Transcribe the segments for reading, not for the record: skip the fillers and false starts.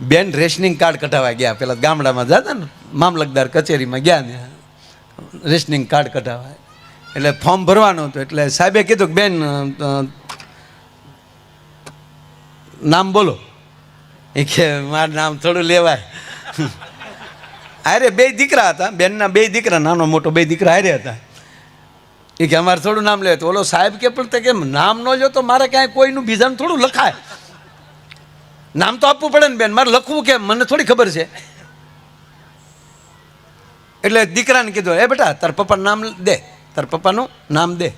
બેન rationing card કઢાવવા ગયા. પેલા ગામડામાં જતા ને મામલતદાર કચેરીમાં ગયા ને રેશનિંગ કાર્ડ કઢાવવા, એટલે ફોર્મ ભરવાનું હતું. એટલે સાહેબે કીધું કે બેન નામ બોલો. એ કે મારું નામ થોડું લેવાય. અરે બે દીકરા હતા, બેનના બે દીકરા, નાનો મોટો બે દીકરા હારે હતા. એ કે અમારે થોડું નામ લેવાય. તો ઓલો સાહેબ કે પણ તે કેમ નામ ન લો તો મારે ક્યાંય કોઈનું બીજાનું થોડું લખાય, નામ તો આપવું પડે ને બેન, મારે લખવું કેમ, મને થોડી ખબર છે. એટલે દીકરાને કીધું એ બેટા તાર પપ્પાનું નામ દે, તાર પપ્પાનું નામ દે.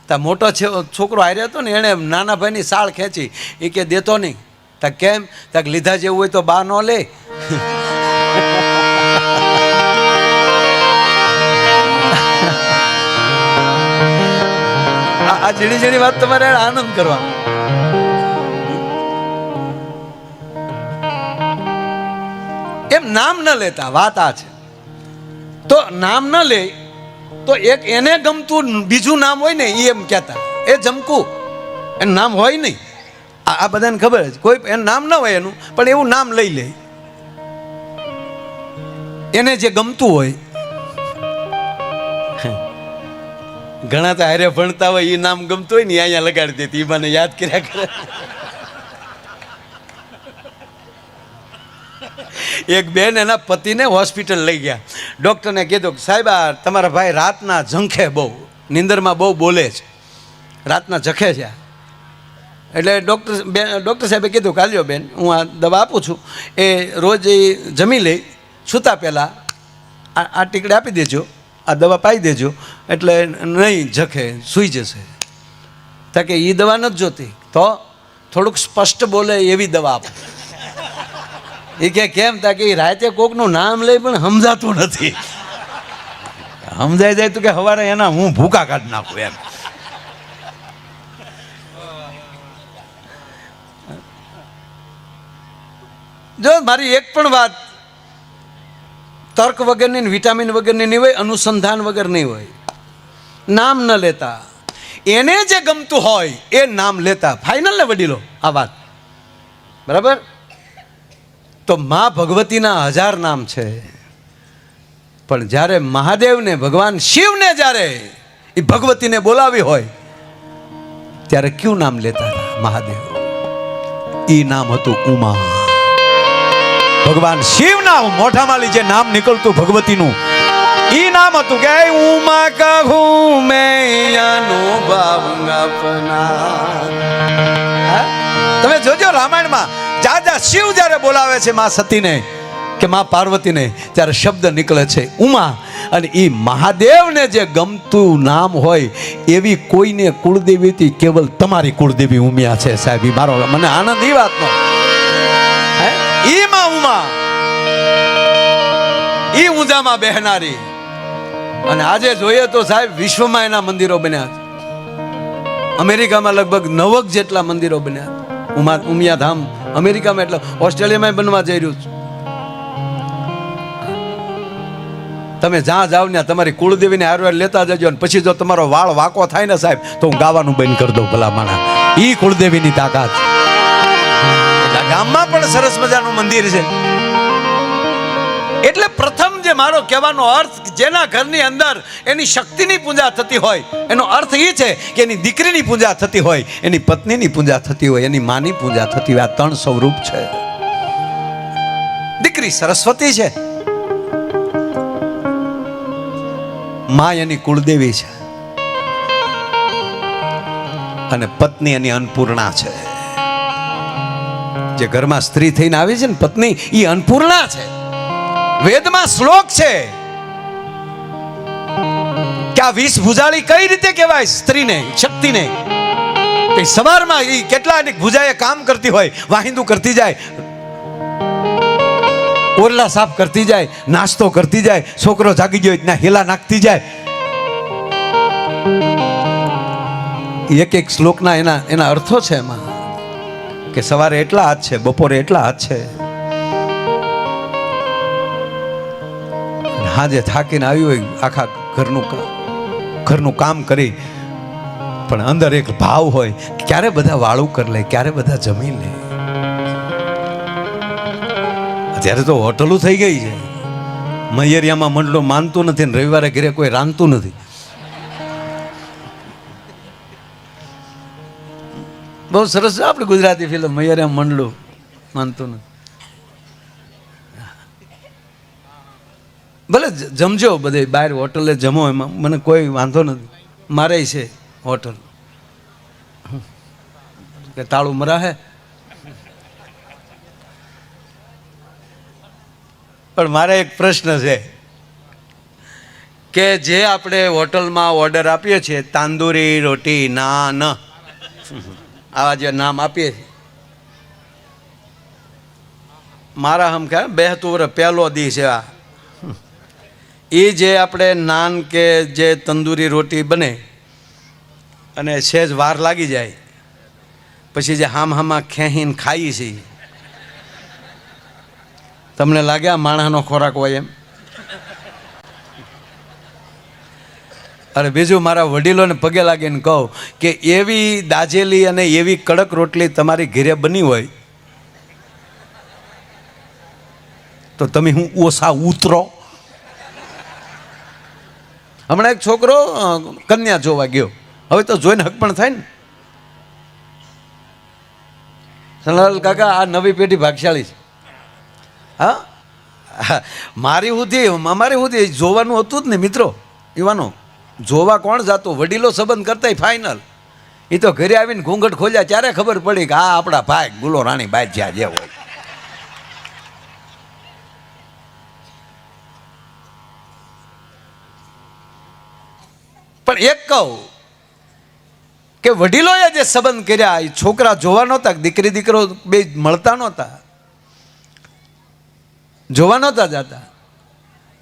તાર મોટો છોકરો હારે હતો ને એણે નાના ભાઈની સાળ ખેંચી. એ કે દેતો નહીં. તા કેમ? તાક લીધા જેવું હોય તો બા ન લે. આ ઝીણી ઝીણી વાત તમારે આનંદ કરવા. એમ નામ ન લેતા, વાત આ છે. તો નામ ન લે તો એક એને ગમતું બીજું નામ હોય ને એ એમ કહેતા એ જમકું, એનું નામ હોય નહીં. આ બધાને ખબર છે, કોઈ એનું નામ ન હોય એનું, પણ એવું નામ લઈ લે એને જે ગમતું હોય. ઘણા તો હારે ભણતા હોય એ નામ ગમતું હોય ને અહીંયા લગાડી દેતી, એ મને યાદ કર્યા કરે. એક બેન એના પતિને હોસ્પિટલ લઈ ગયા. ડૉક્ટરને કીધું કે સાહેબ આ તમારા ભાઈ રાતના ઝંખે બહુ, નિંદરમાં બહુ બોલે છે, રાતના ઝખે છે. એટલે ડૉક્ટર સાહેબે કીધું કે હાલ્યો બેન હું આ દવા આપું છું, એ રોજ જમી લે સૂતા પહેલાં આ ટીકડે આપી દેજો, આ દવા પાઈ દેજો, એટલે નહીં ઝખે, સૂઈ જશે. તો કે એ દવા નથી જોતી, તો થોડુંક સ્પષ્ટ બોલે એવી દવા આપો. એ કે કેમ? તા કે રાતે કોકનું નામ લઈ પણ સમજાતું નથી. સમજાઈ જાય તો કે સવારે એના હું ભૂકા કાઢી નાખું એમ. જો મારી એક પણ વાત તર્ક વગરની, વિટામિન વગરની નહીં હોય, અનુસંધાન વગર નહીં હોય. નામ ન લેતા, એને જે ગમતું હોય એ નામ લેતા. ફાઇનલ ને વડીલો આ વાત બરાબર? તો મા ભગવતીના 1000 નામ છે, પણ જ્યારે મહાદેવને, ભગવાન શિવને જ્યારે એ ભગવતીને બોલાવી હોય ત્યારે કયું નામ લેતા હતા મહાદેવ? એ નામ હતું ઉમા. ભગવાન શિવના મોઢામાં જે નામ નીકળતું ભગવતીનું એ નામ હતું કે ઉમા કહું મેં અનુભવ અપના. તમે જોજો રામાયણમાં જાજા શિવ જ્યારે બોલાવે છે માં સતીને કે માં પાર્વતીને, ત્યારે શબ્દ નીકળે છે ઉમા. અને એ મહાદેવને જે ગમતું નામ હોય એવી કોઈને કુળદેવીથી કેવલ તમારી કુળદેવી ઉમિયા છે સાહેબ. મારો મને આનંદ એ વાતનો. ઈમાં ઉમા, ઈ ઊંઝામાં બેહનારી. અને આજે જોઈએ તો સાહેબ વિશ્વમાં એના મંદિરો બન્યા છે. અમેરિકામાં લગભગ 9 જેટલા મંદિરો બન્યા. ઉમિયા ધામ અમેરિકામાં, એટલે ઓસ્ટ્રેલિયામાં બનવા જઈ રહ્યું છે. તમે જ્યાં જાવ ને તમારી કુળદેવીને હારવાર લેતા જજો. અને પછી જો તમારો વાળ વાકો થાય ને સાહેબ તો હું ગાવાનું બંધ કરી દઉં ભલા માણા. ઈ કુળદેવીની તાકાત. ગામમાં પણ સરસ મજાનું મંદિર છે. એટલે પ્રથમ જે મારો કહેવાનો અર્થ, જેના ઘરની અંદર એની શક્તિની પૂજા થતી હોય એનો અર્થ એ છે કે એની દીકરીની પૂજા થતી હોય, એની પત્નીની પૂજા થતી હોય, એની માની પૂજા થતી હોય. આ 3 સ્વરૂપ છે. દીકરી સરસ્વતી છે, માં એની કુળદેવી છે, અને પત્ની એની અન્નપૂર્ણા છે. જે ઘરમાં સ્ત્રી થઈને આવી છે ને પત્ની, એ અન્નપૂર્ણા છે. વેદમાં શ્લોક છે કે આ 20 ભુજાળી કઈ રીતે કહેવાય સ્ત્રીને, શક્તિને. સવારમાં એ કેટલા ભુજાએ કામ કરતી હોય, વાહિંદુ કરતી જાય, ઓરલા સાફ કરતી જાય, નાસ્તો કરતી જાય, છોકરો જાગી ગયો ત્યાં હેલા નાખતી જાય. એક શ્લોકના એના અર્થો છે એમાં કે સવારે એટલા હાથ છે, બપોરે એટલા હાથ છે, હાજે થાકીને આવ્યું હોય આખા ઘરનું કામ કરી, પણ અંદર એક ભાવ હોય ક્યારે બધા વાળું કરી લે, ક્યારે બધા જમી લે. અત્યારે તો હોટલો થઈ ગઈ છે. મૈયરિયામાં મંડળો માનતું નથી ને રવિવારે ઘરે કોઈ રાંધતું નથી. બહુ સરસ છે આપણે ગુજરાતી ફિલ્મ મૈયરિયા મંડળો માનતું નથી. ભલે જમજો બધે બહાર હોટલે જમો, એમાં મને કોઈ વાંધો નથી. મારે છે હોટલ કે તાળું મરાહે. પણ મારે એક પ્રશ્ન છે કે જે આપણે હોટલમાં ઓર્ડર આપીએ છીએ તાંદુરી રોટી નાન આવા જે નામ આપીએ છીએ, મારા હમ કે બેહતું વર્ષ પહેલો દી છે આ, એ જે આપણે નાન કે જે તંદૂરી રોટી બને અને સહેજ વાર લાગી જાય પછી જે હામાં ખેહીને ખાઈ છે, તમને લાગે આ માણસનો ખોરાક હોય એમ? અરે બીજું મારા વડીલોને પગે લાગીને કહું કે એવી દાજેલી અને એવી કડક રોટલી તમારી ઘરે બની હોય તો તમે હું ઓછા ઉતરો. હમણાં એક છોકરો કન્યા જોવા ગયો, હવે તો જોઈને હક પણ થાય ને. સનલાલ કાકા આ નવી પેઢી ભાગશાળી છે. હા, અમારી સુધી જોવાનું હતું જ ને મિત્રો. યુવાનો જોવા કોણ જાતું? વડીલો સંબંધ કરતા ફાઇનલ. એ તો ઘરે આવીને ઘૂંઘટ ખોલ્યા ત્યારે ખબર પડી કે આ આપણા ભાઈ ગુલો રાણી બાઈ જ્યાં જે હોય. પણ એક કહું કે વડીલોએ જે સંબંધ કર્યા એ છોકરા જોવા નહોતા, દીકરી દીકરો બે મળતા નહોતા, જોવા નહોતા જતા.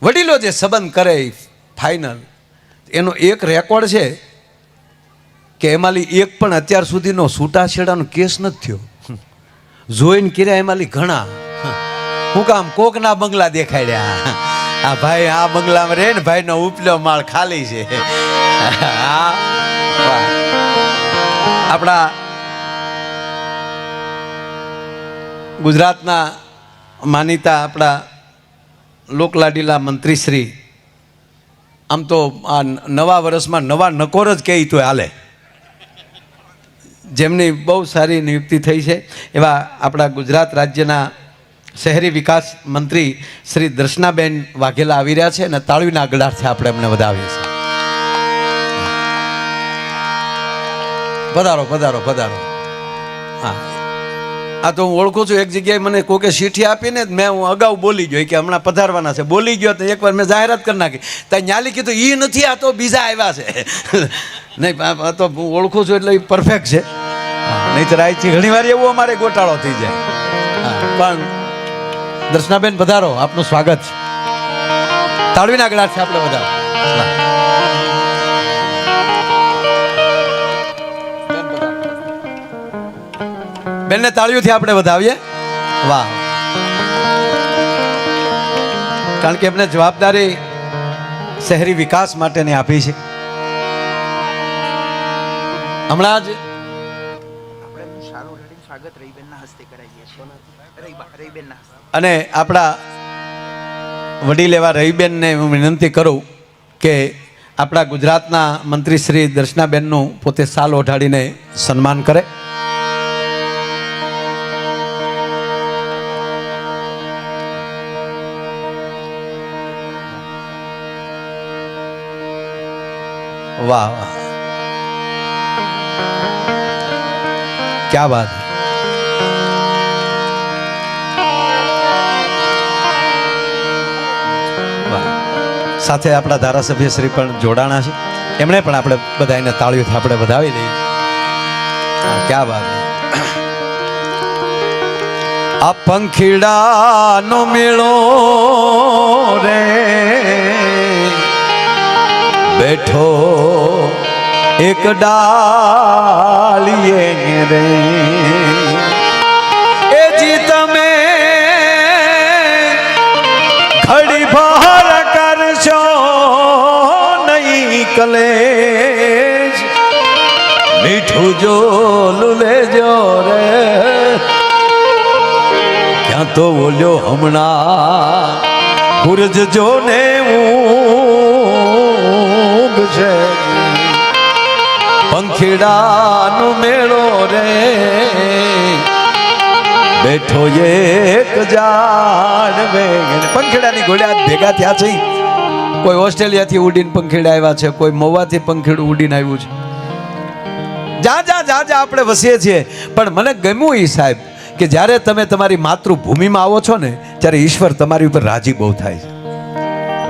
વડીલો જે સંબંધ કરે ફાઇનલ, એનો એક રેકોર્ડ છે કે એમાંની એક પણ અત્યાર સુધીનો છૂટાછેડાનો કેસ નથી થયો. જોઈને કર્યા એમાંની ઘણા. હું કામ કોકના બંગલા દેખાડ્યા, આ ભાઈ આ બંગલામાં રહે ને ભાઈનો ઉપલો માળ ખાલી છે. આપણા ગુજરાતના માનીતા આપણા લોકલાડીલા મંત્રીશ્રી, આમ તો આ નવા વર્ષમાં નવા નકોર જ કહે તો હાલે, જેમની બહુ સારી નિયુક્તિ થઈ છે એવા આપણા ગુજરાત રાજ્યના શહેરી વિકાસ મંત્રી શ્રી દર્શનાબેન વાઘેલા આવી રહ્યા છે અને તાળીના ગળાથી આપણે એમને વધાવીએ છીએ. પધારો પધારો પધારો. હા, આ તો હું ઓળખું છું. એક જગ્યાએ મને કોકે ચીઠી આપીને મેં હું અગાઉ બોલી ગયો કે હમણાં પધારવાના છે, બોલી ગયો તો એકવાર મેં જાહેરાત કરી નાખી. ત્યાં ન્યાલી કીધું એ નથી, આ તો બીજા આવ્યા છે. નહીં, આ તો હું ઓળખું છું એટલે એ પરફેક્ટ છે. નહીં તો રાયથી ઘણી વાર એવો અમારે ગોટાળો થઈ જાય. પણ દર્શનાબેન પધારો, આપનું સ્વાગત છે. તાળવીના ગળા છે આપણે બધા. બેનને તાળીઓથી આપણે વધાવીએ. વાહ, કારણ કે એમને જવાબદારી શહેરી વિકાસ માટેની આપી છે. હમણાં જ અને આપણા વડીલ એવા રહીબેનને હું વિનંતી કરું કે આપણા ગુજરાતના મંત્રી શ્રી દર્શનાબેનનું પોતે સાલ ઓઢાડીને સન્માન કરે. वाह वाह, क्या बात है. વાહ, સાથે આપણા ધારાસભ્ય શ્રી પણ જોડાણા છે, એમણે પણ આપણે બધાને તાળીઓથી આપણે વધાવી દઈએ. ક્યા બાત છે. આ પંખીડાનો મેળો રે બેઠો એક ડાળીએ રે, એ જી તમે ઘડી ભર કરશો નહીં કલેશ, મીઠું જો લેજો રે ક્યાં તો ઓલ્યો હમણાં સૂરજ જોને ઊંઘ છે પંખીડાનો મેળો રે બેઠો એક ઝાડ પંખીડાની ઘોડિયા ભેગા થયા છે. કોઈ ઓસ્ટ્રેલિયાથી ઉડીને પંખીડા આવ્યા છે, કોઈ મવાથી પંખીડું ઉડીને આવ્યું છે. જા આપણે વસીએ છીએ. પણ મને ગમ્યું એ સાહેબ કે જ્યારે તમે તમારી માતૃભૂમિમાં આવો છો ને ત્યારે ઈશ્વર તમારી ઉપર રાજી બહુ થાય છે.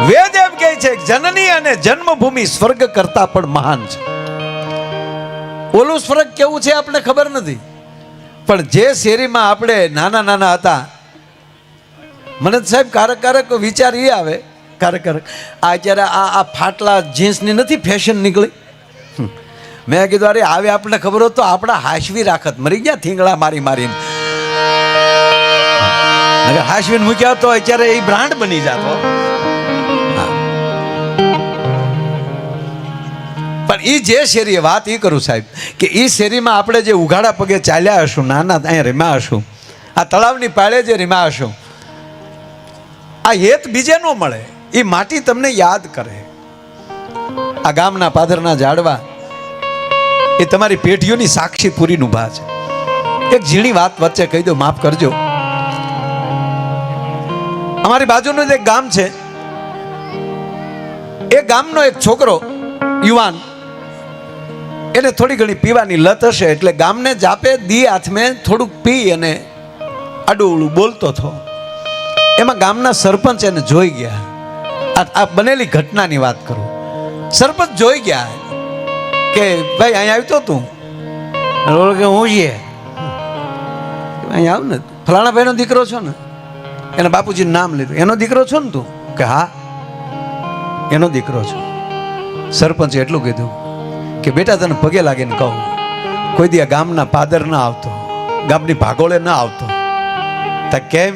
વેદ એમ કહે છે જનની અને જન્મભૂમિ સ્વર્ગ કરતા પણ મહાન છે. ઓલું સ્વર્ગ કેવું છે આપણે ખબર નથી, પણ જે શેરીમાં આપણે નાના હતા, મને સાહેબ કારક વિચાર એ આવે કારક આ અત્યારે આ ફાટલા જીન્સની નથી ફેશન નીકળી. મેં કીધું અરે આવે આપણને ખબર હોત તો આપણા હાશવી રાખત, મરી ગયા થીંગડા મારીને. હાશવીને મૂક્યા તો અત્યારે એ બ્રાન્ડ બની જતો. પણ એ જે શેરીએ વાત એ કરું સાહેબ કે એ શેરીમાં આપણે જે ઉઘાડા પગે ચાલ્યા હશું, નાના અહીંયા રમ્યા હશું, આ તળાવની પાળે જે રમ્યા હશું, આ હેત બીજે ન મળે. એ માટી તમને યાદ કરે. આ ગામના પાદરના ઝાડવા એ તમારી પેઢીઓની સાક્ષી પૂરી ઊભા છે. એક ઝીણી વાત વચ્ચે કહી દો, માફ કરજો. અમારી બાજુનું એક ગામ છે, એ ગામનો એક છોકરો યુવાન, એને થોડી ઘણી પીવાની લત હશે એટલે ગામને જાપે દી હાથમાં થોડુંક પી અને આડું બોલતો હતો. એમાં ગામના સરપંચ એને જોઈ ગયા. આ બનેલી ઘટનાની વાત કરું. સરપંચ જોઈ ગયા કે ભાઈ અહીંયા આવતો તું કે હું છીએ અહીંયા આવ ને ફલાણા ભાઈનો દીકરો છો ને, એના બાપુજીનું નામ લીધું, એનો દીકરો છો ને તું? કે હા એનો દીકરો છો. સરપંચે એટલું કીધું કે બેટા તને પગે લાગીને કહું, કોઈ દી આ ગામના પાદર ના આવતો, ગામની ભાગોળે ના આવતો. તા કેમ?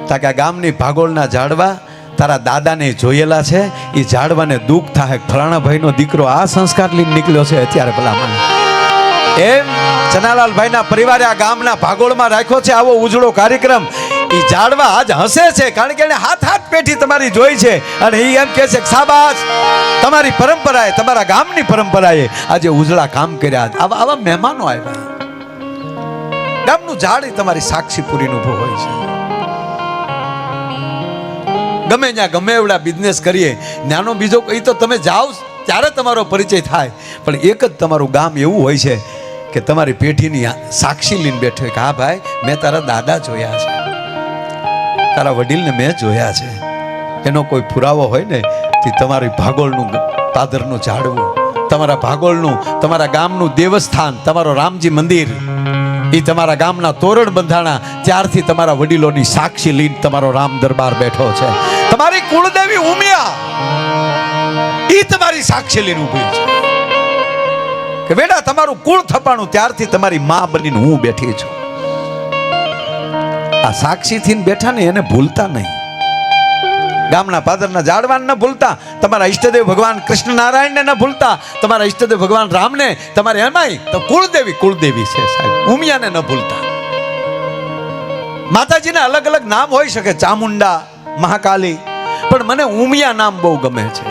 તા કે આ ગામની ભાગોળના ઝાડવા તારા દાદાને જોયેલા છે, એ ઝાડવાને દુઃખ થાય ફલાણા ભાઈનો દીકરો આ સંસ્કાર લઈને નીકળ્યો છે અત્યારે ભલામણ. એમ ચનાલાલભાઈના પરિવારે આ ગામના ભાગોળમાં રાખ્યો છે આવો ઉજળો કાર્યક્રમ. એ ઝાડવા આજ હસે છે કારણ કે એને હાથ પેઢી તમારી જોઈ છે અને એ એમ કહે છે કે શાબાશ તમારી પરંપરાએ, તમારા ગામની પરંપરાએ આજે ઉજળા કામ કર્યા. આવા મહેમાનો આવ્યા. ગામનું ઝાડ એ તમારી સાક્ષી પૂરીનું ઉભો હોય છે. ગમે ત્યાં ગમે એવડા બિઝનેસ કરીએ, નાનો બીજો એ તો તમે જાઓ ત્યારે તમારો પરિચય થાય, પણ એક જ તમારું ગામ એવું હોય છે કે તમારી પેઢીની સાક્ષી લઈને બેઠો કે હા ભાઈ મેં તારા દાદા જોયા છે, તારા વડીલને મેં જોયા છે. એનો કોઈ પુરાવો હોય ને તે તમારી ભાગોળનું પાદરનું ઝાડવું, તમારા ભાગોળનું, તમારા ગામનું દેવસ્થાન, તમારો રામજી મંદિર, એ તમારા ગામના તોરણ બંધાણા ત્યારથી તમારા વડીલોની સાક્ષી લઈને તમારો રામ દરબાર બેઠો છે. તમારી કુળદેવી ઉમિયા એ તમારી સાક્ષી લઈને ઊભી છે કે બેટા તમારું કુળ થપાણું ત્યારથી તમારી માં બનીને હું બેઠી છું. આ સાક્ષીથી બેઠા ને એને ભૂલતા નહીં. ગામના પાદરના ઝાડવાને ન ભૂલતા, તમારા ઈષ્ટદેવ ભગવાન કૃષ્ણ નારાયણને ન ભૂલતા, તમારા ઈષ્ટદેવ ભગવાન રામને, તમારે એમાંય તો કુળદેવી છે સાહેબ, ઉમિયાને ન ભૂલતા. માતાજીના અલગ અલગ નામ હોઈ શકે, ચામુંડા, મહાકાલી, પણ મને ઉમિયા નામ બહુ ગમે છે.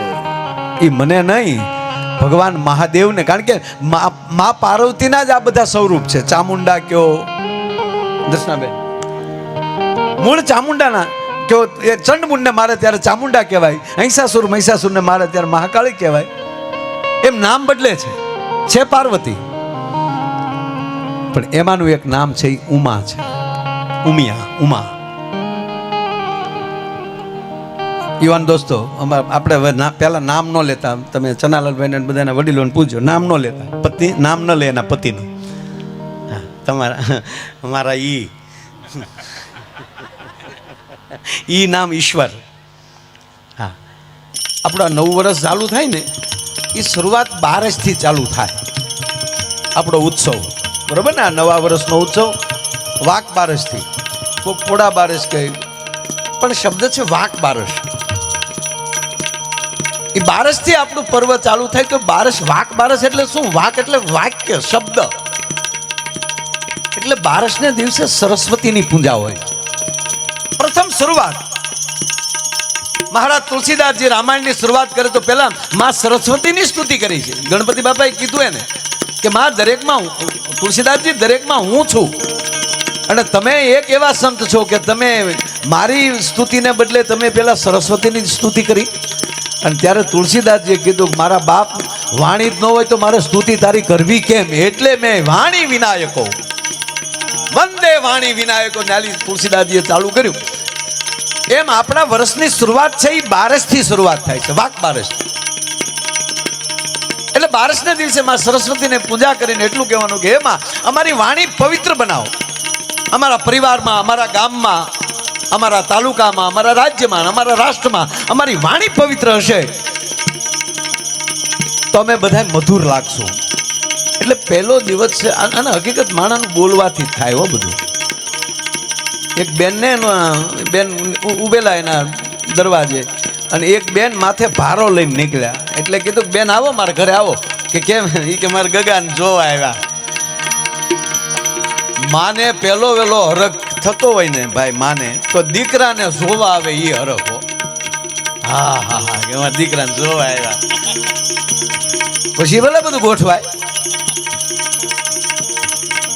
એ મને નહીં, ભગવાન મહાદેવને, કારણ કે મા પાર્વતીના જ આ બધા સ્વરૂપ છે. ચામુંડા કયો દર્શનાબેન, મૂળ ચામુંડાના કયો, એ ચંડમુંડને મારે ત્યારે ચામુંડા કહેવાય, મહિષાસુરને મારે ત્યારે મહાકાળી કહેવાય. એમ નામ બદલે છે પાર્વતી, પણ એમાંનું એક નામ છે એ ઉમા છે, ઉમા. યુવાન દોસ્તો, આપણે પહેલા નામ ન લેતા, તમે ચનાલાલભાઈને બધાના વડીલોને પૂછજો, નામ ન લેતા, પત્ની નામ ન લે એના પતિનું. અમારા ઈ નામ ઈશ્વર. હા, આપણા 9 વર્ષ ચાલુ થાય ને એ શરૂઆત બારસથી ચાલુ થાય આપણો ઉત્સવ, બરોબર ને? આ નવા વર્ષનો ઉત્સવ વાક બારસથી, કોઈ પોડા બારસ કહે, પણ શબ્દ છે વાક બારસ. એ બારસથી આપણું પર્વ ચાલુ થાય. તો બારસ, વાક બારસ એટલે શું? વાક એટલે વાક્ય, શબ્દ. એટલે બારસને દિવસે સરસ્વતીની પૂજા હોય. પ્રથમ શરૂઆત મહારાજ તુલસીદાસજી રામાયણની શરૂઆત કરે તો પહેલા માં સરસ્વતીની સ્તુતિ કરી છે. ગણપતિ બાપાએ કીધું એને કે માં દરેકમાં તુલસીદાસજી દરેકમાં હું છું, અને તમે એક એવા સંત છો કે તમે મારી સ્તુતિને બદલે તમે પેલા સરસ્વતીની સ્તુતિ કરી. અને ત્યારે તુલસીદાસજીએ કીધું કે મારા બાપ વાણી જ ન હોય તો મારે સ્તુતિ તારી કરવી કેમ, એટલે મેં વાણી વિનાયકો વંદે વાણી વિનાયકો નાલી તુલસીદાસજીએ ચાલુ કર્યું. એમ આપણા વર્ષની શરૂઆત છે એ બારસથી શરૂઆત થાય છે, વાક બારસ. એટલે બારસના દિવસે માં સરસ્વતીને પૂજા કરીને એટલું કહેવાનું કે એમાં અમારી વાણી પવિત્ર બનાવો. અમારા પરિવારમાં, અમારા ગામમાં, અમારા તાલુકામાં, અમારા રાજ્યમાં, અમારા રાષ્ટ્રમાં અમારી વાણી પવિત્ર હશે તો અમે બધા મધુર લાગશું. એટલે પહેલો દિવસ છે, અને હકીકત માણાનું બોલવાથી થાય હો બધું. એક બેનને બેન ઉભેલા એના દરવાજે, અને એક બેન માથે ભારો લઈને નીકળ્યા. એટલે કીધું કે બેન આવો મારા ઘરે આવો. કે કેમ? એ કે મારા ગગાને જોવા આવ્યા. માને પેલો વેલો હરખ થતો હોય ને ભાઈ, માને તો દીકરાને જોવા આવે એ હરખ હો. હા હા હા, કે મારા દીકરાને જોવા આવ્યા. પછી ભલે બધું ગોઠવાય.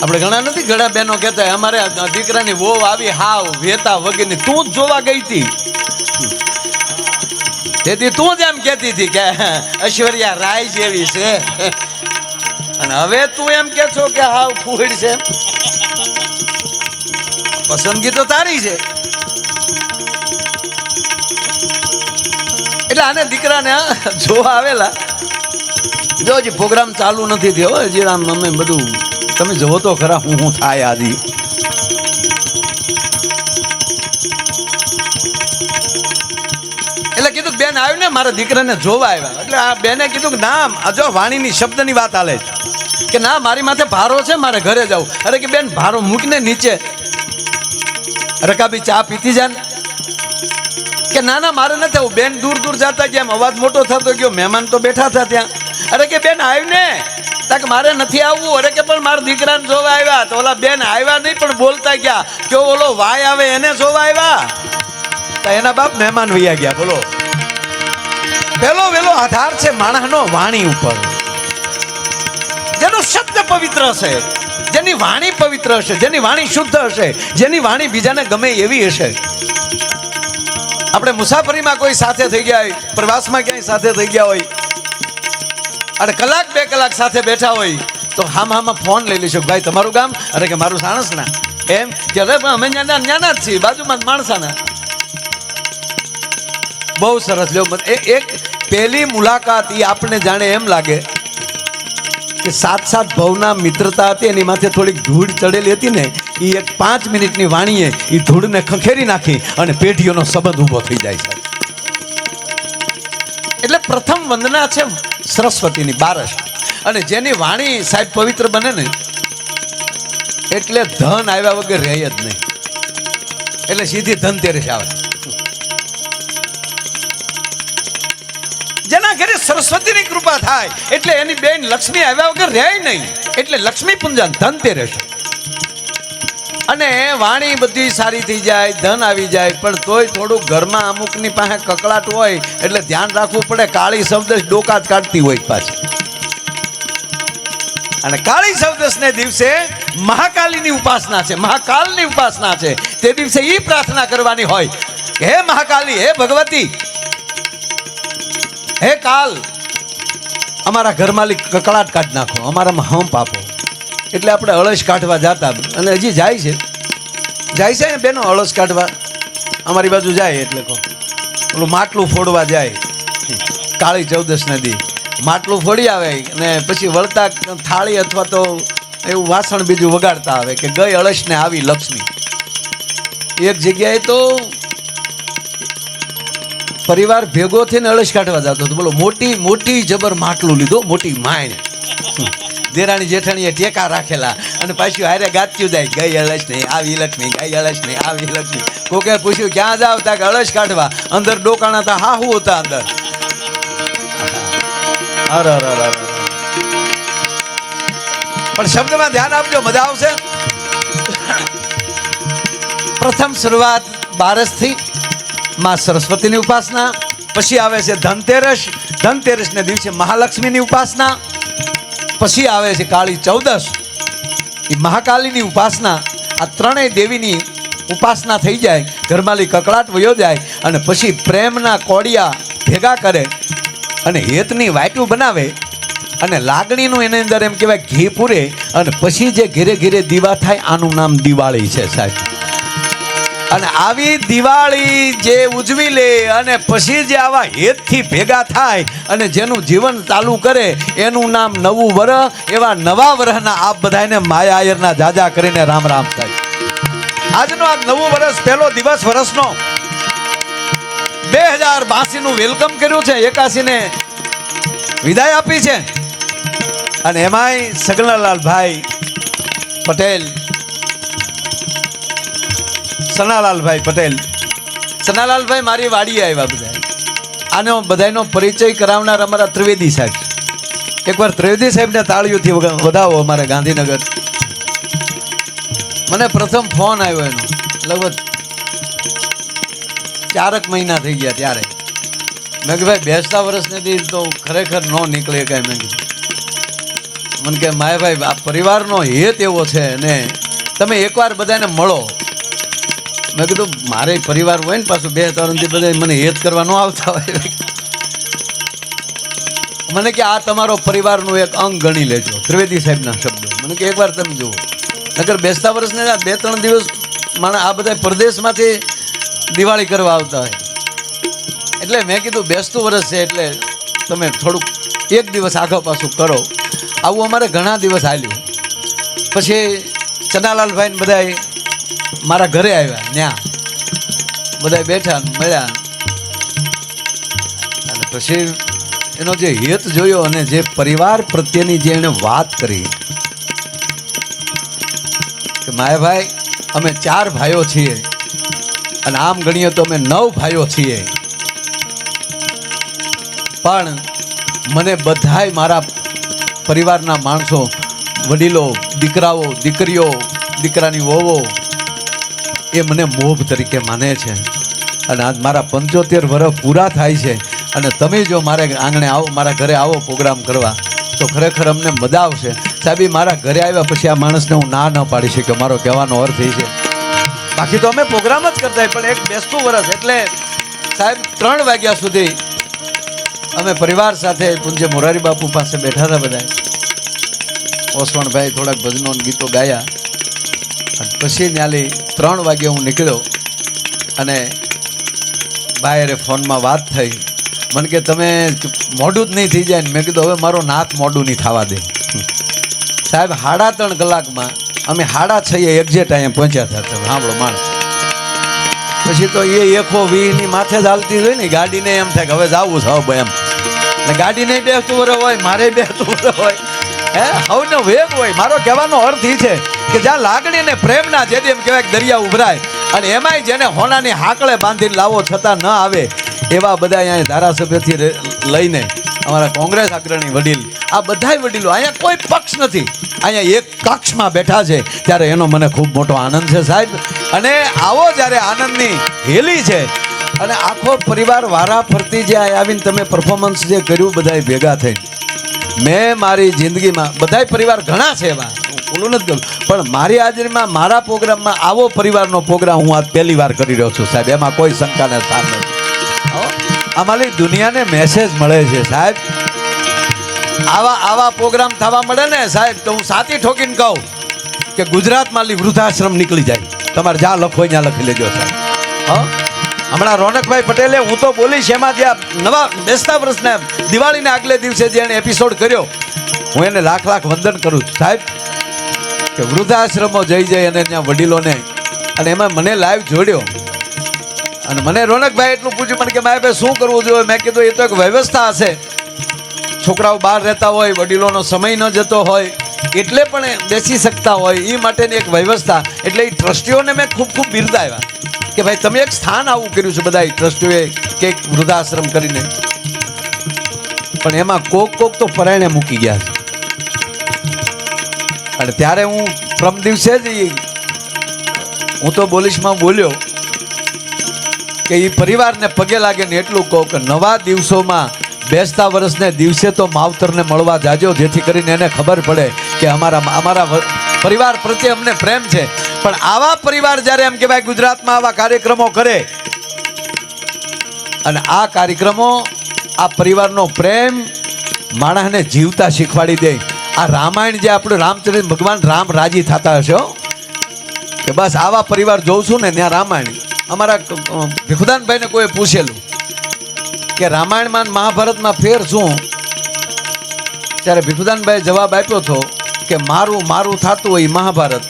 આપણે ઘણા નથી, ઘણા બહેનો કહેતા અમારે દીકરાની વહુ આવી હાવ વેતા વગરની, તું જ જોવા ગઈ હતી. તેથી તું જ એમ કહેતી હતી કે ઐશ્વર્યા રાય જેવી છે, અને હવે તું એમ કે છો કે હાવ ફૂડ છે. પસંદગી તો તારી છે. એટલે આને દીકરાને જોવા આવેલા. જો હજી પ્રોગ્રામ ચાલુ નથી થયો, હજી આમ અમે બધું તમે જવો તો ખરા હું થાય આદિ. એટલે કીધું બેન આવ્યું ને મારા દીકરાને જોવા આવ્યા. એટલે આ બેને કીધું કે ના, જો વાણીની શબ્દની વાત હાલે કે ના મારી માથે ભારો છે, મારે ઘરે જવું. અરે કે બેન ભારો મૂકીને નીચે રકાબી ચા પીતી જા ને. કે ના ના મારે નથી આવું. બેન દૂર દૂર જતા ગયા, અવાજ મોટો થતો ગયો, મહેમાન તો બેઠા હતા ત્યાં. અરે કે બેન આવ્યું ને, તક મારે નથી આવવું. અરે કે પણ મારા દીકરાને જોવા આવ્યા. તો ઓલા બેન આવ્યા નહીં પણ બોલતા ગયા કે ઓલો વાય આવે એને જોવા આવ્યા. તો એના બાપ મહેમાન વૈયા ગયા. બોલો, પેલો વેલો આધાર છે માણસનો વાણી ઉપર. જેનો શબ્દ પવિત્ર હશે, જેની વાણી પવિત્ર હશે, જેની વાણી શુદ્ધ હશે, જેની વાણી બીજાને ગમે એવી હશે. આપણે મુસાફરીમાં કોઈ સાથે થઈ ગયા હોય, પ્રવાસમાં ક્યાંય સાથે થઈ ગયા હોય, અને કલાક બે કલાક સાથે બેઠા હોય તો હામાં ફોન લઈ લઈશું, ભાઈ તમારું ગામ? અરે કે મારું સાણસના. એમ કે અરે પણ અમે ન્યાના જ છીએ, બાજુમાં માણસાના. બહુ સરસ. લ્યો, એક પહેલી મુલાકાત એ આપણે જાણે એમ લાગે કે સાત ભવના મિત્રતા હતી, એની માથે થોડીક ધૂળ ચડેલી હતી ને, એ એક 5 મિનિટની વાણીએ એ ધૂળને ખંખેરી નાખી અને પેઢીઓનો સંબંધ ઊભો થઈ જાય છે. એટલે પ્રથમ વંદના છે સરસ્વતીની બારસ. અને જેની વાણી સાહેબ પવિત્ર બને ને એટલે ધન આવ્યા વગર રહે જ નહીં. એટલે સીધી ધનતેરસ આવે. જેના ઘરે સરસ્વતીની કૃપા થાય એટલે એની બેન લક્ષ્મી આવ્યા વગર રહે નહીં. એટલે લક્ષ્મી પૂજન, ધનતેરસ. અને વાણી બધી સારી થઈ જાય, ધન આવી જાય, પણ તોય થોડું ઘરમાં અમુકની પાસે કકળાટ હોય એટલે ધ્યાન રાખવું પડે. કાળી સૌદશ ડોકા જ કાઢતી હોય પાછી. અને કાળી સૌદશને દિવસે મહાકાલીની ઉપાસના છે, મહાકાલની ઉપાસના છે. તે દિવસે એ પ્રાર્થના કરવાની હોય કે હે મહાકાલી, હે ભગવતી, હે કાલ, અમારા ઘરમાલી કકળાટ કાઢી નાખો, અમારામાં હંપ આપો. એટલે આપણે અળસ કાઢવા જતા, અને હજી જાય છે ને બેનો અળસ કાઢવા અમારી બાજુ જાય. એટલે કહો ઓલું માટલું ફોડવા જાય કાળી ચૌદશના દી. માટલું ફોડી આવે અને પછી વળતા થાળી અથવા તો એવું વાસણ બીજું વગાડતા આવે કે ગઈ અળસને આવી લક્ષ્મી. એક જગ્યાએ તો પરિવાર ભેગો થઈને અળસ કાઢવા જતો હતો. બોલો, મોટી જબર માટલું લીધો, મોટી માયણ. દેરાણી જેઠાણીએ ટેકા રાખેલા અને પાછું હારે ગાત્યું જાય ગઈ અળસ નહીં આવી લક્ષ્મી, ગઈ અળસ નહીં આવી લક્ષ્મી. કોકે પૂછ્યું ક્યાં જાવ? તા કે અળસ કાઢવા. અંદર ડોકાણા હતા, હાહુ હતા અંદર. પણ શબ્દમાં ધ્યાન આપજો, મજા આવશે. પ્રથમ શરૂઆત બારસથી માં સરસ્વતીની ઉપાસના, પછી આવે છે ધનતેરસ, ધનતેરસને દિવસે મહાલક્ષ્મીની ઉપાસના, પછી આવે છે કાળી ચૌદશ, એ મહાકાલીની ઉપાસના. આ ત્રણેય દેવીની ઉપાસના થઈ જાય, ઘરમાલી કકળાટ વયો જાય, અને પછી પ્રેમના કોડિયા ભેગા કરે અને હેતની વાટું બનાવે અને લાગણીનું એની અંદર એમ કહેવાય ઘી પૂરે, અને પછી જે ઘેરે ઘેરે દીવા થાય આનું નામ દિવાળી છે સાહેબ. અને આવી દિવાળી જે ઉજવી લે અને પછી જે આવા હેતથી ભેગા થાય અને જેનું જીવન ચાલુ કરે એનું નામ નવું વરસ. એવા નવા વરસના આપ બધાને માયા આયરના જાજા કરીને રામ રામ થાય. આજનો આ નવું વરસ, પહેલો દિવસ વરસનો 2082 નું વેલકમ કર્યું છે, 81 ને વિદાય આપી છે. અને એમાંય સગનલાલભાઈ પટેલ, સનાલાલભાઈ પટેલ, સનાલાલભાઈ મારી વાડીએ આવ્યા બધા. આનો બધાનો પરિચય કરાવનાર અમારા ત્રિવેદી સાહેબ. એકવાર ત્રિવેદી સાહેબને તાળીઓથી વધાવો. અમારે ગાંધીનગર મને પ્રથમ ફોન આવ્યો એનો, લગભગ 4 મહિના થઈ ગયા ત્યારે. મેં કે ભાઈ બેસતા વર્ષ નથી તો ખરેખર ન નીકળે કાંઈ. મેં કીધું, મને કે માયાભાઈ આ પરિવારનો હેત એવો છે ને તમે એકવાર બધાને મળો. મેં કીધું મારે પરિવાર હોય ને પાછું 2-3 બધા મને હેત કરવા ન આવતા હોય. મને કે આ તમારો પરિવારનું એક અંગ ગણી લેજો, ત્રિવેદી સાહેબના શબ્દો. મને કે એકવાર તમે જુઓ, નકર બેસતા વર્ષને 2-3 દિવસ મને આ બધા પરદેશમાંથી દિવાળી કરવા આવતા હોય. એટલે મેં કીધું બેસતું વર્ષ છે એટલે તમે થોડુંક એક દિવસ આગળ પાછું કરો. આવું અમારે ઘણા દિવસ હાલ્યું. પછી ચનાલાલભાઈને બધા મારા ઘરે આવ્યા, ત્યાં બધા બેઠા મળ્યા, અને પછી એનો જે હેત જોયો અને જે પરિવાર પ્રત્યેની જે એણે વાત કરી કે માયાભાઈ અમે 4 ભાઈઓ છીએ અને આમ ગણીએ તો અમે 9 ભાઈઓ છીએ, પણ મને બધાય મારા પરિવારના માણસો, વડીલો, દીકરાઓ, દીકરીઓ, દીકરાની વહુઓ એ મને મોભ તરીકે માને છે. અને આજ મારા 75 વર્ષ પૂરા થાય છે અને તમે જો મારે આંગણે આવો, મારા ઘરે આવો પ્રોગ્રામ કરવા તો ખરેખર અમને મજા આવશે. સાહેબ મારા ઘરે આવ્યા પછી આ માણસને હું ના ન પાડી શક્યો. મારો કહેવાનો અર્થ એ છે, બાકી તો અમે પ્રોગ્રામ જ કરતા. પણ એક બેસતું વર્ષ એટલે સાહેબ 3 વાગ્યા સુધી અમે પરિવાર સાથે પૂજ્ય મોરારી બાપુ પાસે બેઠા હતા બધા. ઓસવણભાઈ થોડાક ભજનો ગીતો ગાયા અને પછી ન્યાલી 3 વાગે હું નીકળ્યો અને બાયરે ફોનમાં વાત થઈ. મને કે તમે મોડું જ નહીં થઈ જાય ને. મેં કીધું હવે મારો નાક મોડું નહીં થવા દે. સાહેબ 3.5 કલાકમાં અમે 6:30 એક્ઝેક્ટ અહીંયા પહોંચ્યા હતા. સાંભળો માણસ પછી તો એ 120 માથે જ હાલતી હોય ને ગાડીને એમ થાય કે હવે જવું છે હવે એમ. ગાડીને બેસતું વરસ હોય, મારે બેસતું વરસ હોય, હે હવનો વેગ હોય. મારો કહેવાનો અર્થ એ છે કે જ્યાં લાગણી ને પ્રેમના જેમ કહેવાય દરિયા ઉભરાય અને એમાંય જેને હોનાની હાકળે બાંધીને લાવો છતાં ન આવે એવા બધા અહીંયા ધારાસભ્યથી લઈને અમારા કોંગ્રેસ અગ્રણી વડીલ, આ બધાય વડીલો અહીંયા કોઈ પક્ષ નથી, અહીંયા એક કક્ષમાં બેઠા છે. ત્યારે એનો મને ખૂબ મોટો આનંદ છે સાહેબ. અને આવો જ્યારે આનંદની હેલી છે અને આખો પરિવાર વારા ફરતી જે આવીને તમે પરફોર્મન્સ જે કર્યું બધાય ભેગા થઈને, મેં મારી જિંદગીમાં બધાય પરિવાર ઘણા છે એવા, ઓલું નથી કરું, પણ મારી હાજરીમાં મારા પ્રોગ્રામમાં આવો પરિવારનો પ્રોગ્રામ હું આજ પહેલી વાર કરી રહ્યો છું સાહેબ. એમાં કોઈ શંકાને સ્થાન નથી. અમારી દુનિયાને મેસેજ મળે છે સાહેબ. આવા પ્રોગ્રામ થવા મળે ને સાહેબ તો હું સાચી ઠોકીને કહું કે ગુજરાતમાં વૃદ્ધાશ્રમ નીકળી જાય. તમારે જ્યાં લખો ત્યાં લખી લેજો સાહેબ. હમણાં રોનકભાઈ પટેલે, હું તો બોલીશ એમાં જે નવા બેસતા વર્ષના દિવાળીને આગલે દિવસે જે એને એપિસોડ કર્યો, હું એને લાખ વંદન કરું સાહેબ. કે વૃદ્ધાશ્રમો જઈ અને ત્યાં વડીલોને, અને એમાં મને લાઈવ જોડ્યો અને મને રોનકભાઈ એટલું પૂછ્યું મને કે ભાઈ શું કરવું જોઈએ. મેં કીધું એ તો એક વ્યવસ્થા હશે. છોકરાઓ બહાર રહેતા હોય, વડીલોનો સમય ન જતો હોય એટલે પણ બેસી શકતા હોય એ માટેની એક વ્યવસ્થા. એટલે એ ટ્રસ્ટીઓને મેં ખૂબ બિરદાવ્યા કે ભાઈ તમે એક સ્થાન આવું કર્યું છે બધા ટ્રસ્ટીઓએ કે એક વૃદ્ધાશ્રમ કરીને. પણ એમાં કોક તો પરાયણે મૂકી ગયા છે. અને ત્યારે હું પ્રમ દિવસે જ હું તો બોલીશમાં બોલ્યો કે એ પરિવારને પગે લાગે ને એટલું કહું કે નવા દિવસોમાં બેસતા વર્ષને દિવસે તો માવતરને મળવા જાજો, જેથી કરીને એને ખબર પડે કે અમારા પરિવાર પ્રત્યે અમને પ્રેમ છે. પણ આવા પરિવાર જ્યારે એમ કહેવાય ગુજરાતમાં આવા કાર્યક્રમો કરે અને આ કાર્યક્રમો આ પરિવારનો પ્રેમ માણસને જીવતા શીખવાડી દે. આ રામાયણ જે આપણું રામચરિત્ર ભગવાન રામ રાજી થતા હશે કે બસ આવા પરિવાર જોઉં છું ને ત્યાં રામાયણ. અમારા ભીખુદાનભાઈને કોઈ પૂછેલું કે રામાયણમાં મહાભારતમાં ફેર શું, ત્યારે ભીખુદાનભાઈ જવાબ આપ્યો હતો કે મારું મારું થતું હોય મહાભારત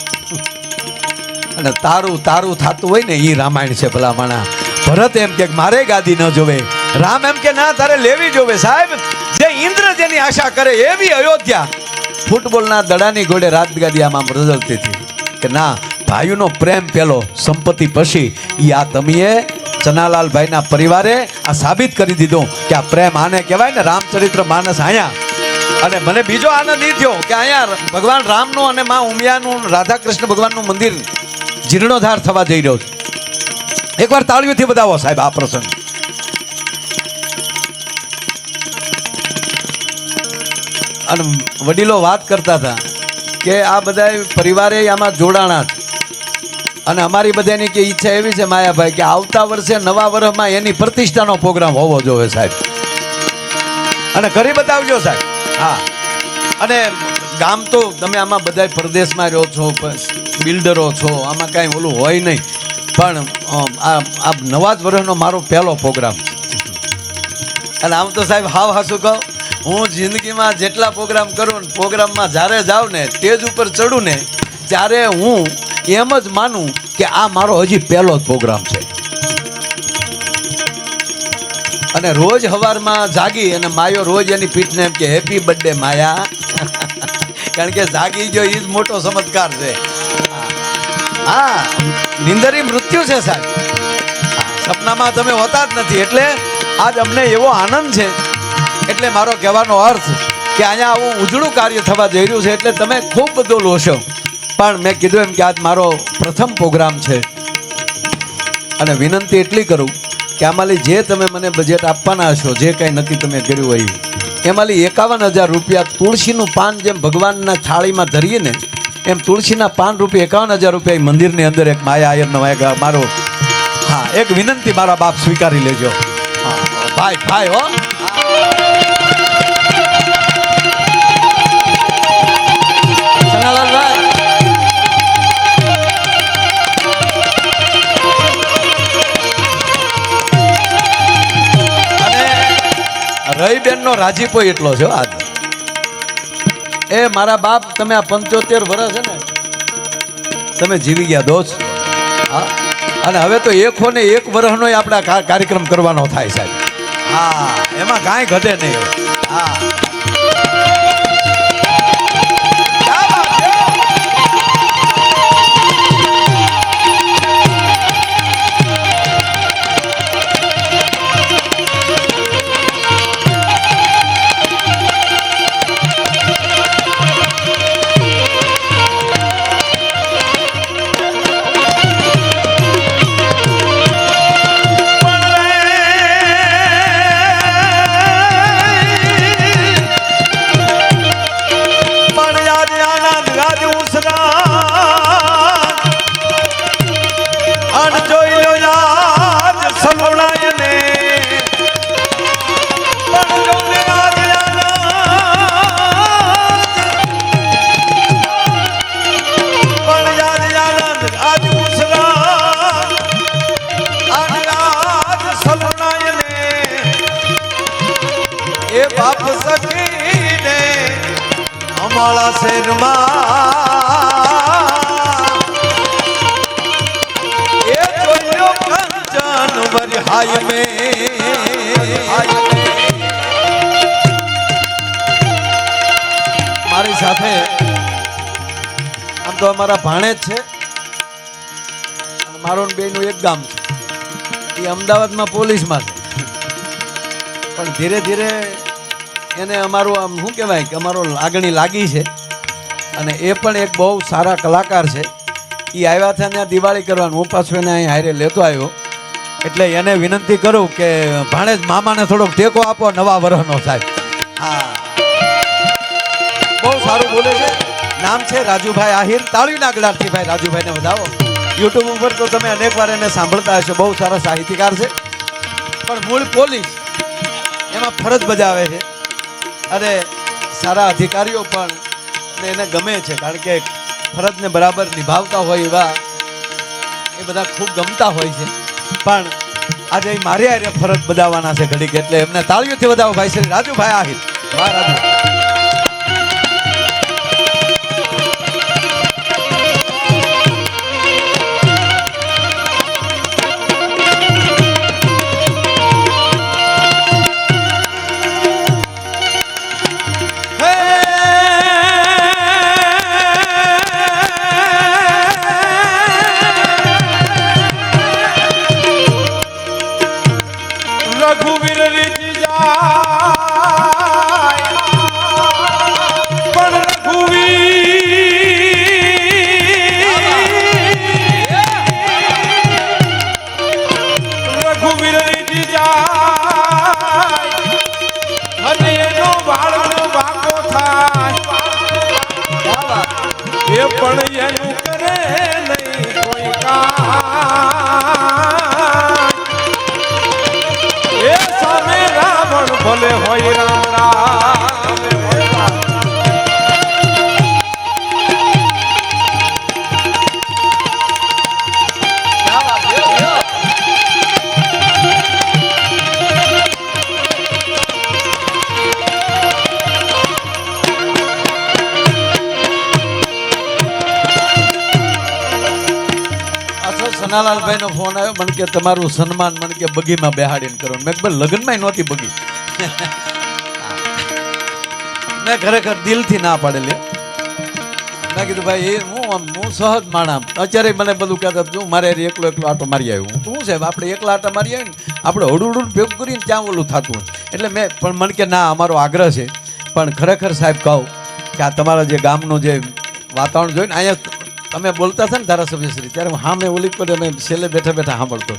અને તારું તારું થતું હોય ને એ રામાયણ છે. ભલા માણા ભરત એમ કે મારે ગાદી ન જોવે, રામ એમ કે ના તારે લેવી જોવે. સાહેબ જે ઇન્દ્ર જેની આશા કરે એવી અયોધ્યા ફૂટબોલના દડાની ઘોડે રાત ગાદી આમ રઝળતી હતી કે ના ભાઈઓનો પ્રેમ પેલો સંપત્તિ પછી એ આ તમે ચનાલાલભાઈના પરિવારે આ સાબિત કરી દીધું કે આ પ્રેમ આને કહેવાય ને રામચરિત્ર માનસ. અહીંયા અને મને બીજો આનંદ એ થયો કે અહીંયા ભગવાન રામનું અને મા ઉમિયાનું રાધા કૃષ્ણ ભગવાનનું મંદિર જીર્ણોદ્ધાર થવા જઈ રહ્યો છે. એકવાર તાળીઓથી બતાવો સાહેબ આ પ્રસંગ. અને વડીલો વાત કરતા હતા કે આ બધા પરિવારે આમાં જોડાણા અને અમારી બધાની કે ઈચ્છા એવી છે માયાભાઈ કે આવતા વર્ષે નવા વર્ષમાં એની પ્રતિષ્ઠાનો પ્રોગ્રામ હોવો જોઈએ સાહેબ, અને કરી બતાવજો સાહેબ. હા, અને ગામ તો તમે આમાં બધા પ્રદેશમાં રહ્યો છો, બિલ્ડરો છો, આમાં કાંઈ ઓલું હોય નહીં, પણ આ નવા જ વર્ષનો મારો પહેલો પ્રોગ્રામ. અને આમ તો સાહેબ હાવ હાસું કહું, હું જિંદગીમાં જેટલા પ્રોગ્રામ કરું ને પ્રોગ્રામમાં જ્યારે જાઉં ને સ્ટેજ ઉપર ચડું ને ત્યારે હું એમ જ માનું કે આ મારો હજી પહેલો જ પ્રોગ્રામ છે. અને રોજ સવારમાં જાગી અને માયો રોજ એની પીઠને એમ કે હેપી બર્થડે માયા, કારણ કે જાગી ગયો એ જ મોટો ચમત્કાર છે. હા, નિંદરી મૃત્યુ છે સાહેબ, સપનામાં તમે હોતા જ નથી. એટલે આજ અમને એવો આનંદ છે, એટલે મારો કહેવાનો અર્થ કે અહીંયા આવું ઉજળું કાર્ય થવા જઈ રહ્યું છે એટલે તમે ખૂબ બધું લોશો. પણ મેં કીધું એમ કે આજ મારો પ્રથમ પ્રોગ્રામ છે અને વિનંતી એટલી કરું કે આમાંથી જે તમે મને બજેટ આપવાના હશો, જે કંઈ નક્કી તમે કર્યું હોય એમાંથી 51,000 રૂપિયા તુલસીનું પાન જેમ ભગવાનના થાળીમાં ધરીએ ને એમ તુલસીના પાન રૂપે 51,000 રૂપિયા મંદિરની અંદર એક માયા આયરનો મારો હા એક વિનંતી મારા બાપ સ્વીકારી લેજો. હા ભાઈ ભાઈ હો. રહીબેનનો રાજીપો એટલો છે આજ. એ મારા બાપ તમે આ 75 વર્ષ છે ને તમે જીવી ગયા દોસ્ત. હા, અને હવે તો 101 વર્ષનો આપણા કાર્યક્રમ કરવાનો થાય સાહેબ. હા, એમાં કાંઈ ઘટે નહીં. હા, એ બાપ સખીને અમારા શેરમાં એ જોયો કંચન વરહાય મે. મારી સાથે આમ તો અમારા ભાણેજ છે અને મારો બેનું એક ગામ છે, એ અમદાવાદમાં પોલીસમાં છે, પણ ધીરે ધીરે એને અમારું આમ શું કહેવાય કે અમારો લાગણી લાગી છે. અને એ પણ એક બહુ સારા કલાકાર છે. એ આવ્યા હતા ત્યાં દિવાળી કરવાનું, હું પાછું એને અહીં હારે લેતો આવ્યો એટલે એને વિનંતી કરું કે ભાણેજ મામાને થોડોક ટેકો આપો નવા વર્ષનો સાહેબ. હા, બહુ સારું બોલે છે. નામ છે રાજુભાઈ આહિર. તાળીના ગળાથી ભાઈ રાજુભાઈને વધાવો. યુટ્યુબ ઉપર તો તમે અનેક વાર એને સાંભળતા હશો. બહુ સારા સાહિત્યકાર છે, પણ મૂળ પોલીસ એમાં ફરજ બજાવે છે અને સારા અધિકારીઓ પણ એને ગમે છે, કારણ કે ફરજને બરાબર નિભાવતા હોય એવા એ બધા ખૂબ ગમતા હોય છે. પણ આજે મારી હારે ફરજ બજાવવાના છે ઘડીક, એટલે એમને તાળીઓથી વધાવો ભાઈ શ્રી રાજુભાઈ આહિર. વાહ રાજુ. પણ એનું કરે નહીં કોઈ કામ. એ સામે રાવણ ભલે હોય રામ રામ. સનાલાલભાઈ નો ફોન આવ્યો, મને કે તમારું સન્માન મને કે બગીમાં બેહાડીને કરો. મેં કીધું લગ્નમાં નહોતી બગી. મેં ખરેખર દિલથી ના પાડેલી. મેં કીધું ભાઈ હું સહજ માણા. અત્યારે મને બધું કહેતા તું મારે એકલો આટો મારી આવ્યો. હું શું સાહેબ આપણે એકલા આટા મારી આવી ને આપણે હડું ભેગું કરીને ત્યાં ઓલું થતું હોય. એટલે મેં પણ મને કે ના અમારો આગ્રહ છે. પણ ખરેખર સાહેબ કહું કે આ તમારા જે ગામનું જે વાતાવરણ જોઈને અહીંયા તમે બોલતા હતા ને ધારાસભ્યશ્રી, ત્યારે હું હા મેં ઓલી પડે મેં છેલ્લે બેઠા બેઠા સાંભળતો.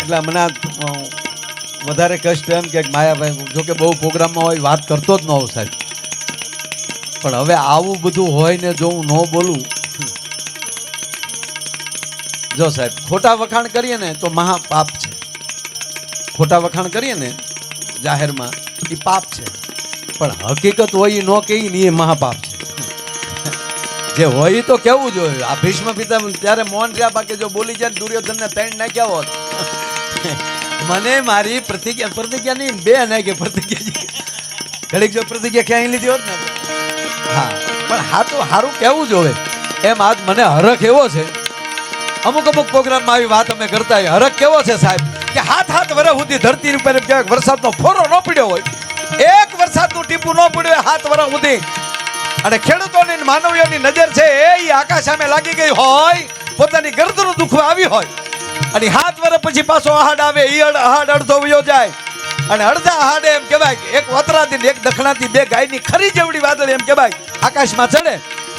એટલે મને વધારે કષ્ટ એમ કે માયાભાઈ જો કે બહુ પ્રોગ્રામમાં હોય વાત કરતો જ ન હોઉં સાહેબ, પણ હવે આવું બધું હોય ને જો હું ન બોલું. જો સાહેબ ખોટા વખાણ કરીએ ને તો મહાપાપ છે. ખોટા વખાણ કરીએ ને જાહેરમાં એ પાપ છે, પણ હકીકત હોય ન કહી ને એ મહાપાપ છે. જે હોય તો કેવું જોઈએ. આ ભીષ્મ પિતા ત્યારે મોહન રહ્યા, બાકી જો બોલી જાય દુર્યોધનને 3 નાખ્યા હોત. મને મારી પ્રતિજ્ઞા નહીં 2 નાખી પ્રતિજ્ઞા. ઘડીક જો પ્રતિજ્ઞા ક્યાંય લીધી હોત ને. હા, પણ હા તો સારું કેવું જોવે એમ. આજ મને હરખ એવો છે, અમુક પ્રોગ્રામમાં આવી વાત અમે કરતા હોય. હરખ કેવો છે સાહેબ કે હાથ વર્ષ સુધી ધરતી ઉપર ક્યાંક વરસાદનો ફોરો ન પડ્યો હોય, એક વરસાદનું ટીપું ન પડ્યું 7 વર્ષ સુધી, અને ખેડૂતોની માનવીઓની નજર છે એ આકાશ સામે લાગી ગઈ હોય, પોતાની ગરદનું દુખવા આવી હોય, અને 7 વર્ષ પછી પાછો આહાડ આવે. એ આહાડ અડધો વયો જાય, અને અડધા આહાડે એમ કહેવાય કે એક વતરાથી એક દખણાથી 2 ગાયની ખરી જેવડી વાદળ એમ કહેવાય આકાશમાં ચડે,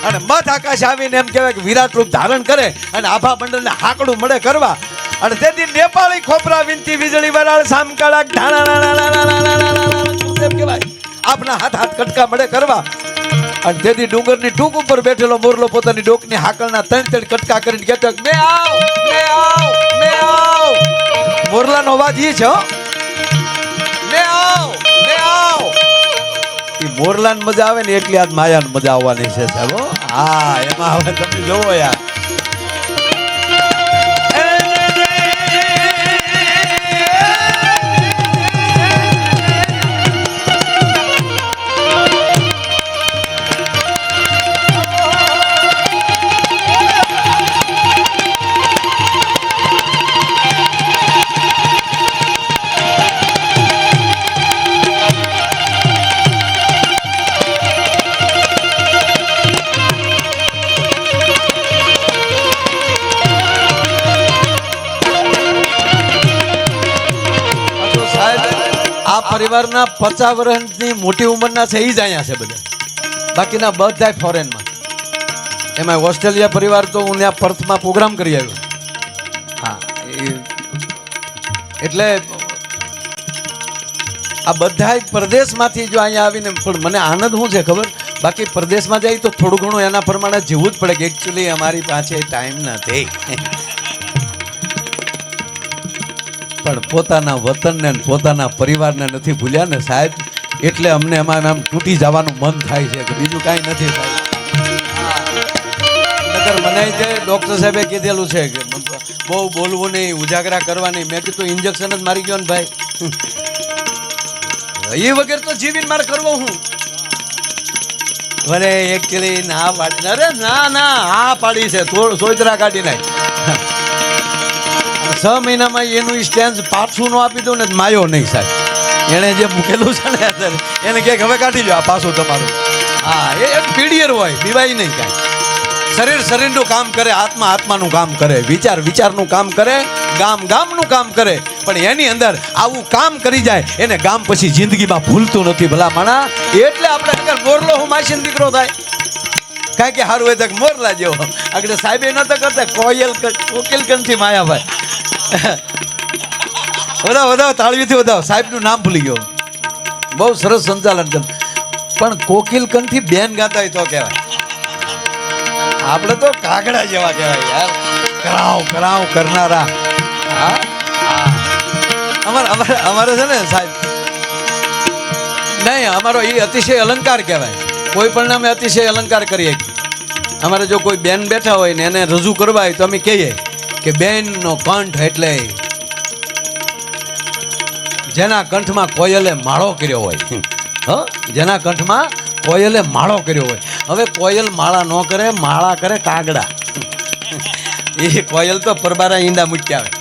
અને મધ આકાશ આવીને એમ કહેવાય કે વિરાટ રૂપ ધારણ કરે અને આભા મંડળને હાકડું મળે કરવા. અને તેથી નેપાળી ખોપરા વિનતી વીજળી વરાળ સામકાળા ઢાણા એમ કહેવાય આપના હાથ કટકા મળે કરવા. અને તેથી ડુંગરની ટૂંક ઉપર બેઠેલો મોરલો પોતાની ડોકની હાકલના 3 કટકા કરીને કહેતો મે આવ મે આવ મે આવ. મોરલાનો અવાજ ઈ છે, મે આવ મે આવ. ઈ મોરલાને મજા આવે ને એટલી આજ માયાને મજા આવવાની છે સાહેબ. હા, એમાં હવે તમે જોવો યાર. આ પરિવારના 50 વર્ષની મોટી ઉંમરના છે એ જ અહીંયા છે બધા, બાકીના બધા ફોરેનમાં. એમાં ઓસ્ટ્રેલિયા પરિવાર તો હું ત્યાં પર્થમાં પ્રોગ્રામ કરી આવ્યો. હા એટલે આ બધા પરદેશમાંથી જો અહીંયા આવીને પણ મને આનંદ શું છે ખબર, બાકી પરદેશમાં જાય તો થોડું ઘણું એના પ્રમાણે જીવવું જ પડે કે એકચ્યુઅલી અમારી પાસે ટાઈમ નથી. પણ પોતાના વતનને પોતાના પરિવારને નથી ભૂલ્યા ને સાહેબ, એટલે અમને એમાં આમ તૂટી જવાનું મન થાય છે કે બીજું કાંઈ નથી સાહેબ. નકર મને જે ડૉક્ટર સાહેબે કીધેલું છે કે બહુ બોલવું નહીં, ઉજાગરા કરવા નહીં. મેં કીધું ઇન્જેક્શન જ મારી ગયો ને ભાઈ, એ વગર તો જીવીને મારે કરવો હું. અરે એકચ્યુઅલી ના પાડી, અરે ના હા પાડી છે, સોયતરા કાઢી નાખ. 6 મહિનામાં એનું સ્ટેન્સ પાછું નો આપી દઉં ને માયો નહીં સાહેબ. એણે જે મૂકેલું છે ને એને કે હવે કાઢી લો આ પાછું તમારું. હા એ એક પીડિયર હોય, પીવાય નહીં કાંઈ. શરીર શરીરનું કામ કરે, આત્મા આત્માનું કામ કરે, વિચાર વિચારનું કામ કરે, ગામ ગામનું કામ કરે. પણ એની અંદર આવું કામ કરી જાય એને ગામ પછી જિંદગીમાં ભૂલતું નથી ભલા માણા. એટલે આપણે મોરલો હું માસીનો દીકરો થાય કાંઈ કે સારું હોય તો મોરલા જેવો. આગળ સાહેબે નતો કરતા કોકિલ કંઠી માયાભાઈ. વધાવો તાળીથી વધાવો. સાહેબનું નામ ભૂલી ગયો, બહુ સરસ સંચાલન કર. પણ કોકિલ કંઠી બેન ગાતા હોય તો કહેવાય, આપણે તો કાગડા જેવા કહેવાય યાર. કરાવ કરાવ કરનારા. હા અમારે છે ને સાહેબ, નહીં અમારો એ અતિશય અલંકાર કહેવાય. કોઈ પણ નામે અતિશય અલંકાર કરીએ. અમારે જો કોઈ બેન બેઠા હોય ને એને રજૂ કરવા હોય તો અમે કહીએ કે બેનનો કંઠ એટલે જેના કંઠમાં કોયલે માળો કર્યો હોય. જેના કંઠમાં કોયલે માળો કર્યો હોય. હવે કોયલ માળા ન કરે, માળા કરે કાગડા. એ કોયલ તો પરબારા ઈંડા મૂક્યા હોય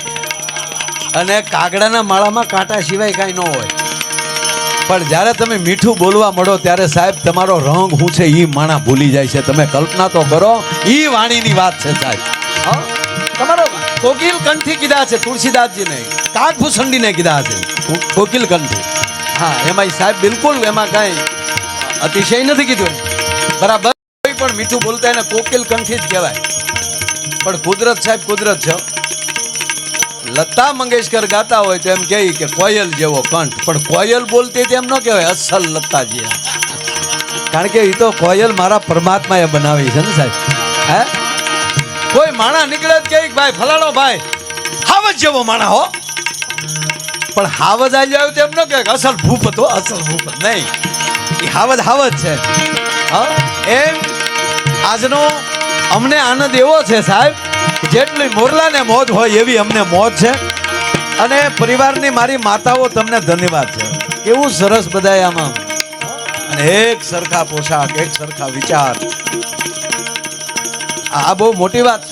અને કાગડાના માળામાં કાંટા સિવાય કાંઈ ન હોય. પણ જ્યારે તમે મીઠું બોલવા મળો ત્યારે સાહેબ તમારો રંગ શું છે એ માણા ભૂલી જાય છે. તમે કલ્પના તો કરો, એ વાણીની વાત છે સાહેબ. તમારો કોકિલ કંઠી કીધા છે તુલસીદાસજીને, કાગભૂષણજીને કીધા છે કોકિલ કંઠી. હા એમાં સાહેબ બિલકુલ એમાં કાંઈ અતિશય નથી કીધું, બરાબર. કોઈ પણ મીઠું બોલતા એને કોકિલ કંઠી જ કહેવાય. પણ કુદરત સાહેબ કુદરત છે. લતા મંગેશકર ગાતા હોય તો એમ કહે કે કોયલ જેવો કંઠ, પણ કોયલ બોલતી તેમ ન કહેવાય અસલ લતાજી. કારણ કે એ તો કોયલ મારા પરમાત્માએ બનાવી છે ને સાહેબ. હે કોઈ માણા નીકળે જ કે ભાઈ ફલાણો ભાઈ હાવજ જેવો માણા હો, પણ હાવજ આવી આવ્યું તેમ ન કહેવાય અસલ ભૂપત હો, અસલ ભૂપત નહીં. એ હાવજ છે. એમ આજનો અમને આનંદ એવો છે સાહેબ, જેટલી મોરલાને મોજ હોય એવી અમને મોજ છે. અને પરિવારની મારી માતાઓ તમને ધન્યવાદ છે. કેવું સરસ બધા આમાં, અને એક સરખા પોશાક, એક સરખા વિચાર. આ બહુ મોટી વાત.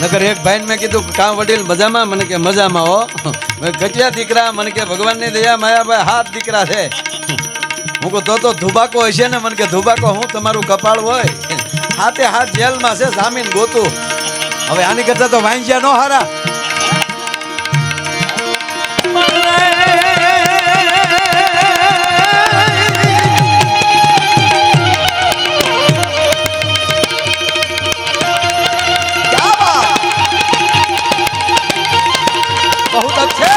નકર એક ભાઈને મેં કીધું કાં વડીલ મજામાં? મને કે મજામાં હો. કેટલા દીકરા? મને કે ભગવાનની દયા માયાભાઈ 7 દીકરા છે. હું કહું તો ધુબાકો હશે ને? મને કે ધુબાકો હું તમારું કપાળ હોય. હાથે હાથ જેલમાં છે, જામીન ગોતું. હવે આની કરતા તો વાંચ્યા નો હારા. બહુ અચ્છે.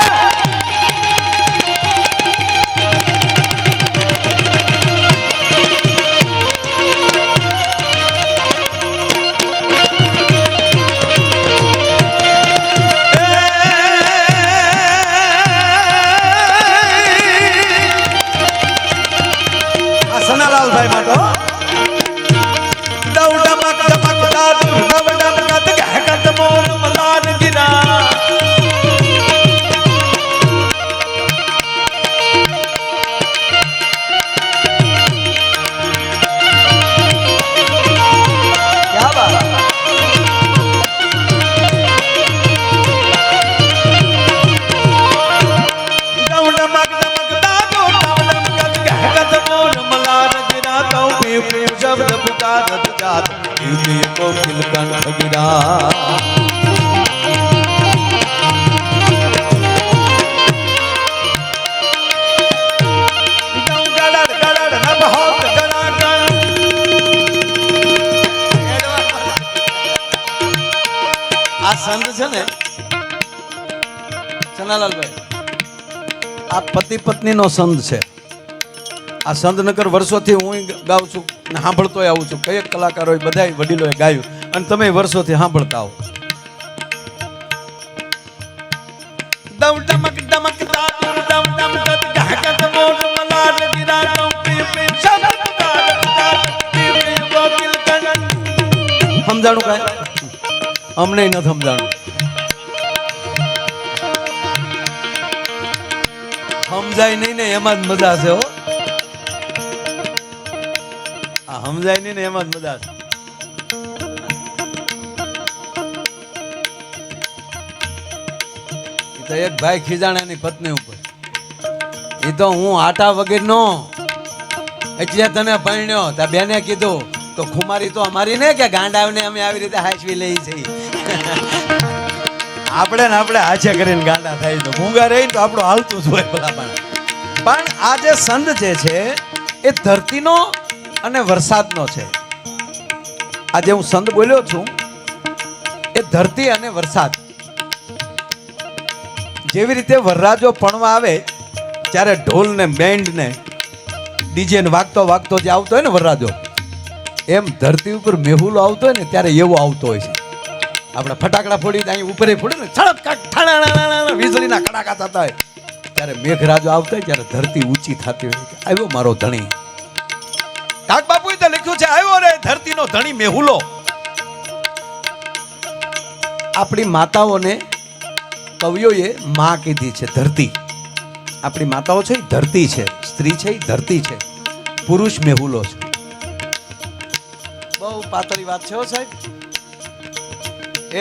સનાલાલભાઈ માટો દવડમક દમકતા દવડમક ગહગત મોર મલાર ગિરા. ક્યા બાત. દવડમક દમકતા દવડમક ગહગત મોર મલાર ગિરા. તો પ્રેમ શબ્દ પુકારત જાત યુગે કોકિલ કંઠ ગિરા. ગડ ગડ નભ હોત ગણાગણ આ સંત છે ને ચનાલાલભાઈ, આ પતિ પત્નીનો સંત છે. આ સંતનગર વર્ષોથી હું ગાઉં છું ને સાંભળતોય આવું છું. કઈ કલાકારોએ બધા વડીલોએ ગાયું અને તમે વર્ષોથી સાંભળતા આવો. દમ ડમક ડમક દાદુર દમ ડમ ગત ગહગત મોજ મલાર ગિરાતો પ્રિય પ્રિય સગત તાર તાર પ્રિય પ્રિય ગોકિલ કન. સમજાણું કાંઈ? અમને ન સમજાણું. સમજાય નહીં ને એમાં જ મજા છે. હો, આ સમજાય નહીં ને એમાં જ મજા છે. તો એક ભાઈ ખીજાણાની પત્ની ઉપર, એ તો હું આટા વગરનો એટલે તને પરણ્યો. તા બેને કીધું તો ખુમારી તો અમારી ને કે ગાંડાવને અમે આવી રીતે હાચવી લઈ છે. આપણે ને આપણે હાચે કરીને ગાંડા થાય તો મૂંગા રહી તો આપણું હાલતું જ હોય ભલા. પણ આ જે સંદ જે છે એ ધરતીનો અને વરસાદનો છે. આજે હું સંદ બોલ્યો છું એ ધરતી અને વરસાદ. જેવી રીતે વરરાજો પણવા આવે ત્યારે ઢોલ ને બેન્ડ ને ડીજે ને વાગતો વાગતો જે આવતો હોય ને વરરાજો, એમ ધરતી ઉપર મેહુલો આવતો હોય ને ત્યારે એવો આવતો હોય છે. આપણે ફટાકડા ફોડી અહીં ઉપર ફોડે ને છડક વીજળીના કડાકા થતા હોય ત્યારે મેઘરાજો આવતો હોય ત્યારે ધરતી ઊંચી થતી હોય કે આવ્યો મારો ધણી. કાક બાપુએ તો લખ્યું છે આવ્યો રે ધરતીનો ધણી મેહુલો. આપણી માતાઓને કવિઓએ માં કીધી છે ધરતી. આપણી માતાઓ છે એ ધરતી છે, સ્ત્રી છે એ ધરતી છે, પુરુષ મેહુલો છે. બહુ પાતળી વાત છે હો સાહેબ,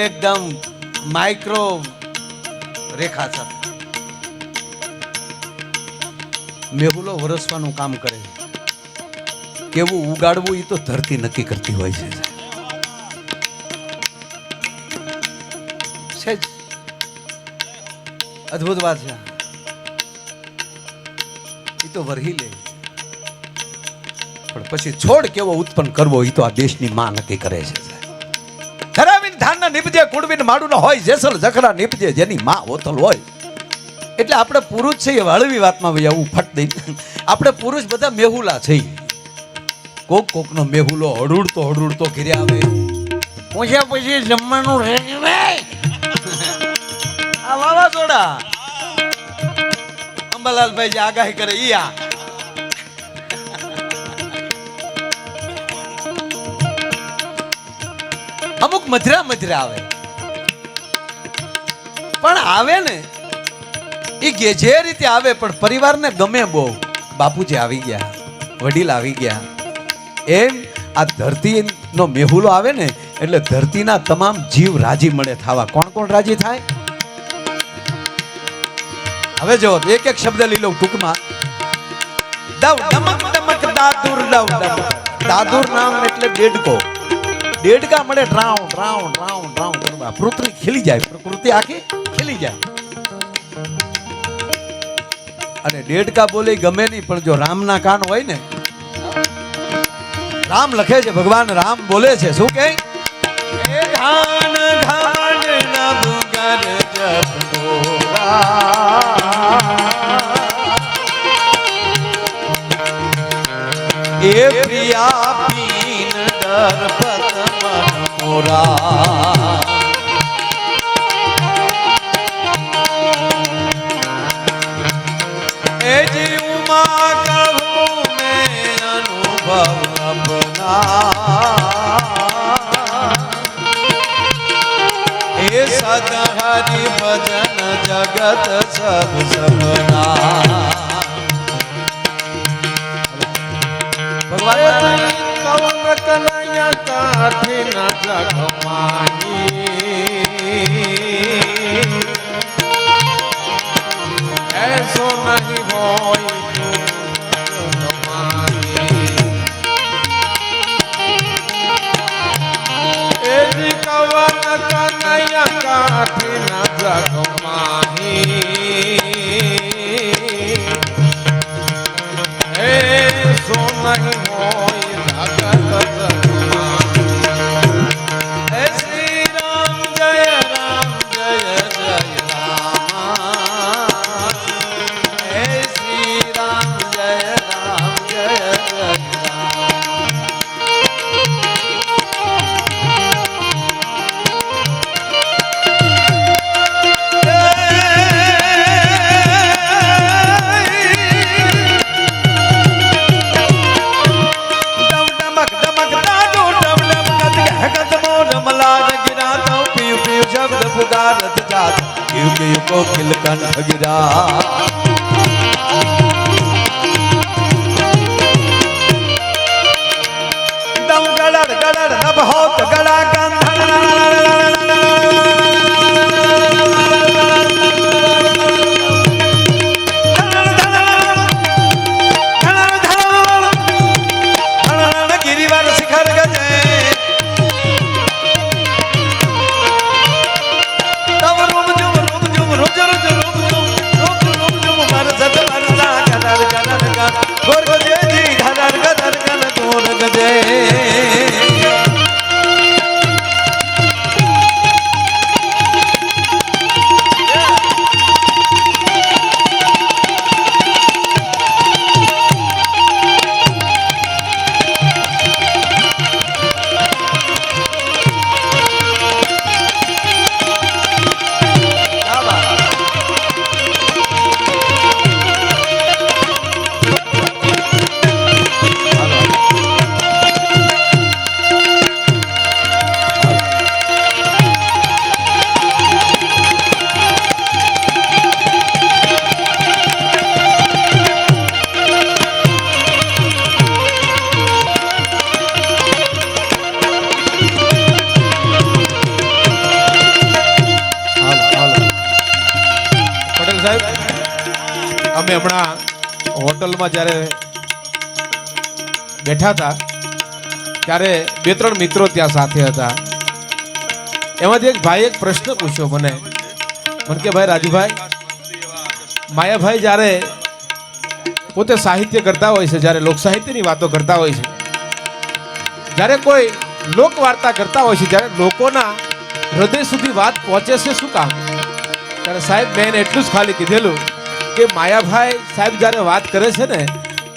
એકદમ માઇક્રો રેખા છે. મેહુલો વરસવાનું કામ કરે. કેવું ઉગાડવું એ તો ધરતી નક્કી કરતી હોય છે. અદ્ભુત વાત છે. એ તો વરહી લે પણ પછી છોડ કેવો ઉત્પન્ન કરવો એ તો આ દેશની માં નક્કી કરે છે. ધરાવીને ધાનના નીપજે કુડવીને માડું હોય, જેસલ જખરા નીપજે જેની માં હોતલ હોય. એટલે આપણે પુરુષ છે એ હળવી વાતમાં ભાઈ આવું ફટ દઈ. આપણે પુરુષ બધા મેહુલા છે. કોક કોકનો મેહુલો હડુડતો ઘેરે આવે પૂછ્યા પછી જમવાનું રહે આ વાવાઝોડા અંબાલાલભાઈ જે આગાહી કરે ઈ આ. અમુક મધરા આવે પણ આવે ને એ જે રીતે આવે પણ પરિવારને ગમે બહુ. બાપુજી આવી ગયા, વડીલ આવી ગયા, એમ આ ધરતીનો મેહુલો આવે ને એટલે ધરતીના તમામ જીવ રાજી મળે થવા. કોણ કોણ રાજી થાય? હવે જો એક એક શબ્દ લઈ લઉં ટૂંકમાં. દાદુર નામ એટલે દેડકો. દેડકા મળે રાઉન્ડ રાઉન્ડ રાઉન્ડ રાઉન્ડ કરવા. પૃથ્વી ખીલી જાય, પ્રકૃતિ આખી ખીલી જાય. અને દેડકા બોલે ગમે નહીં પણ જો રામના કાન હોય ને, રામ લખે છે, ભગવાન રામ બોલે છે શું કે ઘાન ઘાન નભગર જપોરા એ પ્રિયા પીન દરપત મન મોરા એ જીવમાં કહું મેં અનુભવ એ સદ હરિ ભજન જગત સબ સપના. ભગવાન કવન કનૈયા કાઠી ન જગમાની એસો નહીં હોય કાઠી ન જગમાહી એ સો નહીં હોય જગત જગમાહી. શ્રી ગયું કોકિલ કંઠ ગિરા દમ ગળડ ગળડ નભ હોત ગળા ગિરિવાર શિખર ગજે તવ રૂમ જુમ રૂમ જુમ રૂજ રૂજ રૂમ જુમ રૂમ રૂમ જુમ મર સત મર સા કદર કદર કર ગોર ગજે જી ધર ગદર કર ગોર ગજે અમે હમણાં હોટલમાં જ્યારે બેઠા હતા ત્યારે બે ત્રણ મિત્રો ત્યાં સાથે હતા. એમાંથી એક ભાઈ એક પ્રશ્ન પૂછ્યો મને કે ભાઈ રાજુભાઈ, માયાભાઈ જ્યારે પોતે સાહિત્ય કરતા હોય છે, જ્યારે લોક સાહિત્યની વાતો કરતા હોય છે, જ્યારે કોઈ લોક વાર્તા કરતા હોય છે, જ્યારે લોકોના હૃદય સુધી વાત પહોંચે છે, શું કામ? ત્યારે સાહેબ મેં એને એટલું જ ખાલી કીધેલું કે માયાભાઈ સાહેબ જ્યારે વાત કરે છે ને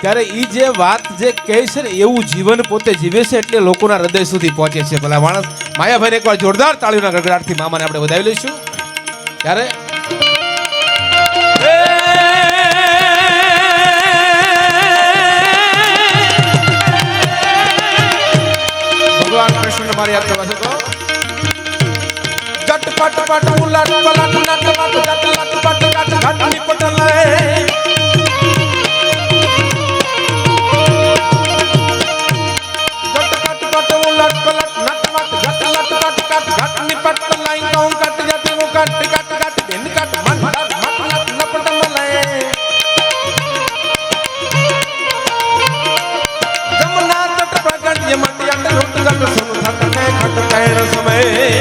ત્યારે એ જે વાત જે કહે છે ને એવું જીવન પોતે જીવે છે એટલે લોકોના હૃદય સુધી પહોંચે છે. ભલા માણસ માયાભાઈને એકવાર જોરદાર તાળીઓના ગડગડાટથી મામાને આપણે વધાવી લઈશું. ત્યારે ભગવાન કૃષ્ણ મારી યાદ કરવા છે તો જટ પટ પટ ઉલટ પલટ નટ મટ જટ લટ પટ કટ ઘટ નિપટ લે જટ પટ પટ ઉલટ પલટ નટ મટ જટ લટ પટ કટ ઘટ નિપટ લાઈ કહું કટ જતી હું કટ કટ કટ દિન કટ મન મટ લટ લપટ મલે જમના તટ પ્રગટ યમટ યટ રૂટ ગટ સુન થટ કે ખટ કૈર સમય